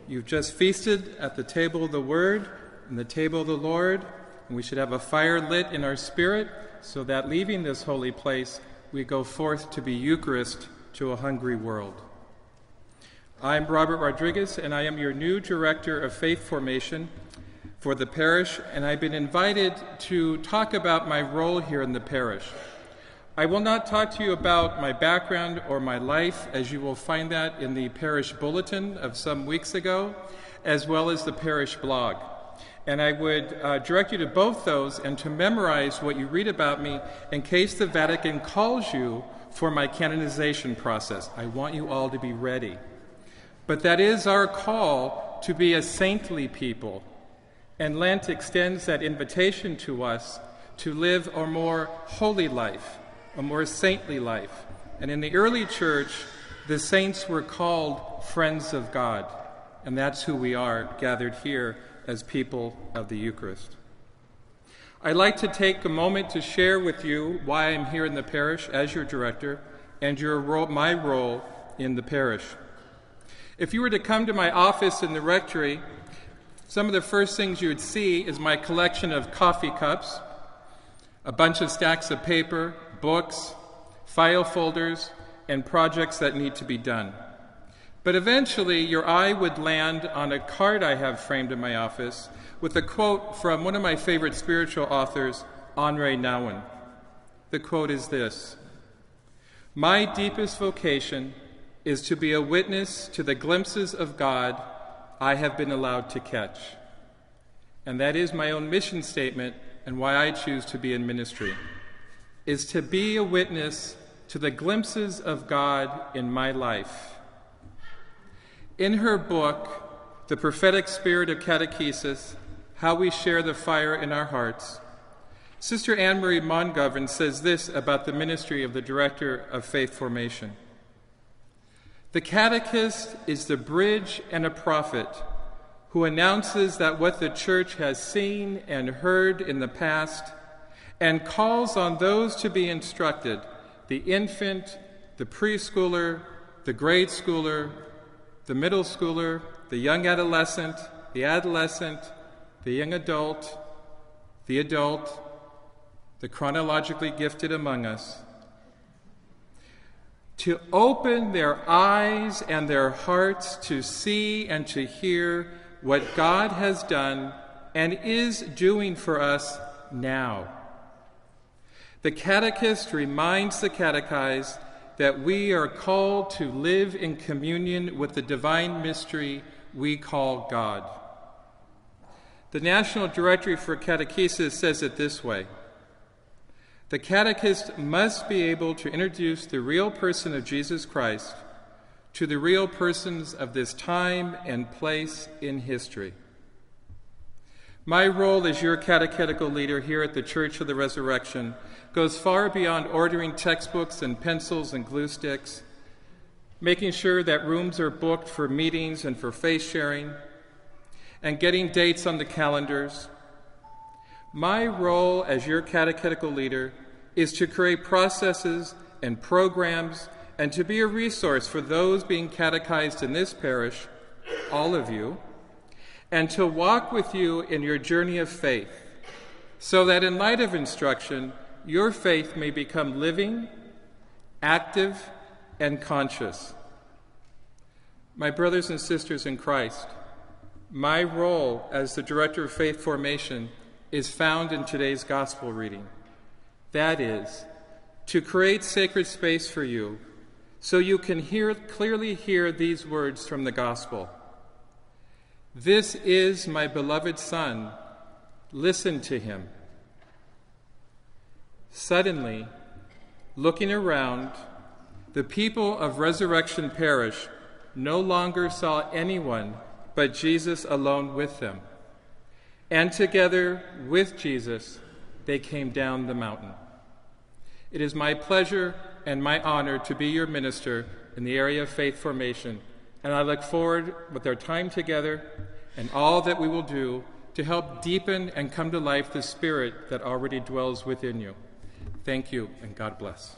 You've just feasted at the table of the Word and the table of the Lord, and we should have a fire lit in our spirit so that leaving this holy place, we go forth to be Eucharist to a hungry world. I'm Robert Rodrigues, and I am your new Director of Faith Formation for the parish, and I've been invited to talk about my role here in the parish. I will not talk to you about my background or my life, as you will find that in the parish bulletin of some weeks ago, as well as the parish blog. And I would direct you to both those and to memorize what you read about me in case the Vatican calls you for my canonization process. I want you all to be ready. But that is our call to be a saintly people, and Lent extends that invitation to us to live a more holy life, a more saintly life. And in the early church, the saints were called friends of God, and that's who we are gathered here as people of the Eucharist. I'd like to take a moment to share with you why I'm here in the parish as your director and my role in the parish. If you were to come to my office in the rectory, some of the first things you would see is my collection of coffee cups, a bunch of stacks of paper, books, file folders, and projects that need to be done. But eventually, your eye would land on a card I have framed in my office with a quote from one of my favorite spiritual authors, Henri Nouwen. The quote is this: "My deepest vocation is to be a witness to the glimpses of God I have been allowed to catch." And that is my own mission statement and why I choose to be in ministry, is to be a witness to the glimpses of God in my life. In her book, The Prophetic Spirit of Catechesis, How We Share the Fire in Our Hearts, Sister Anne-Marie Mongovern says this about the ministry of the Director of Faith Formation: "The catechist is the bridge and a prophet who announces that what the Church has seen and heard in the past and calls on those to be instructed, the infant, the preschooler, the grade schooler, the middle schooler, the young adolescent, the young adult, the chronologically gifted among us, to open their eyes and their hearts to see and to hear what God has done and is doing for us now. The catechist reminds the catechized that we are called to live in communion with the divine mystery we call God." The National Directory for Catechesis says it this way: "The catechist must be able to introduce the real person of Jesus Christ to the real persons of this time and place in history." My role as your catechetical leader here at the Church of the Resurrection goes far beyond ordering textbooks and pencils and glue sticks, making sure that rooms are booked for meetings and for faith sharing, and getting dates on the calendars. My role as your catechetical leader is to create processes and programs and to be a resource for those being catechized in this parish, all of you, and to walk with you in your journey of faith, so that in light of instruction, your faith may become living, active, and conscious. My brothers and sisters in Christ, my role as the Director of Faith Formation is found in today's Gospel reading. That is, to create sacred space for you so you can clearly hear these words from the Gospel. "This is my beloved Son. Listen to him." Suddenly, looking around, the people of Resurrection Parish no longer saw anyone but Jesus alone with them. And together with Jesus, they came down the mountain. It is my pleasure and my honor to be your minister in the area of faith formation, and I look forward with our time together and all that we will do to help deepen and come to life the Spirit that already dwells within you. Thank you, and God bless.